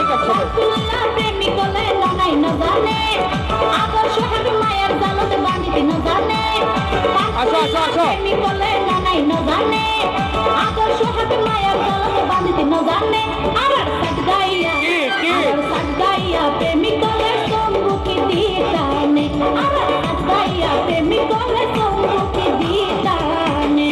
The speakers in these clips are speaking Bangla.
ওয়েলকাম সবাই। প্রেমিক হলে লড়াই না জানে, আদর্শ হাবি মায়ের জালতে বাঁধিতে না জানে। আসো আসো আসো। প্রেমিক হলে লড়াই না জানে, আদর্শ হাবি মায়ের জালতে বাঁধিতে না জানে। আমার সাথ গাইয়া, আমার সাথ গাইয়া প্রেমিক হলে সম্মুখী দিতানে। আমার সাথ গাইয়া প্রেমিক হলে সম্মুখী দিতানে।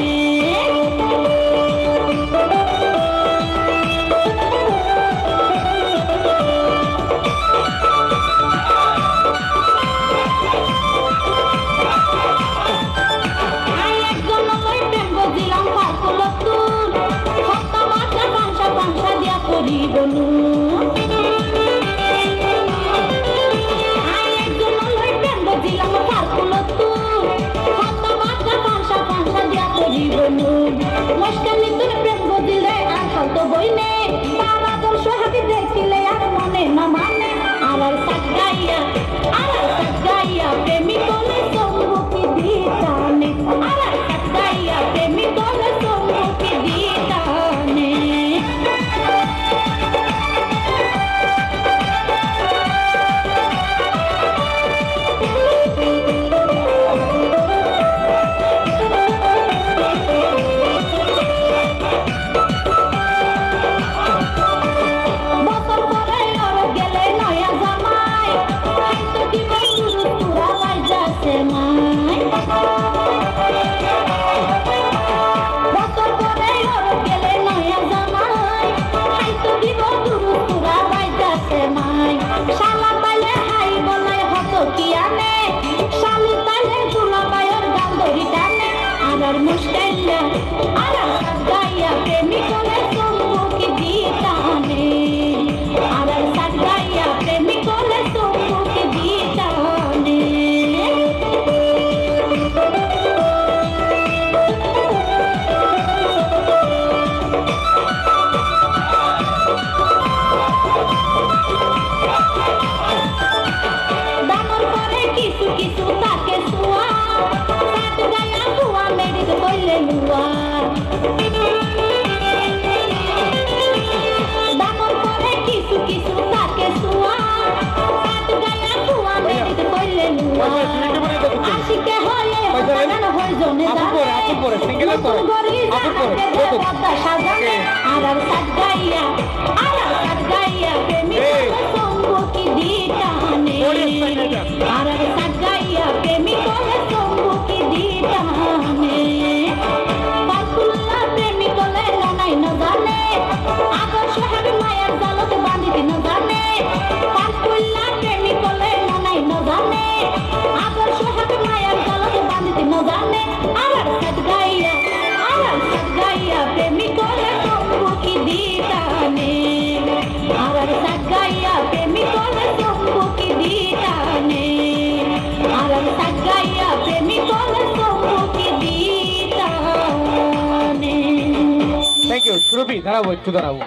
সুরভি দাঁড়াবো, একটু দাঁড়াবো।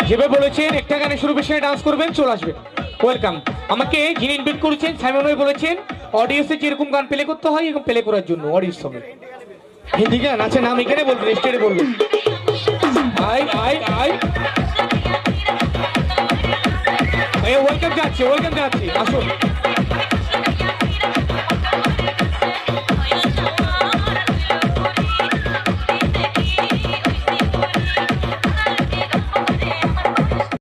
যেভাবে বলেছেন একটা গানে সুরভির সঙ্গে ডান্স করবেন, চলে আসবেন। ওয়েলকাম। আমাকে যিনি ইনভাইট করেছেন সাইমন ভাই বলেছেন অডিয়েন্সে যেরকম গান প্লে করতে হয় এরকম প্লে করার জন্য অডিয়েন্স সঙ্গে হিন্দি গান আছে নাম এখানে বলবেন, স্টেজে বলবেন। আই আই আই ওয়েলকাম যাচ্ছে, ওয়েলকাম যাচ্ছে, আসুন।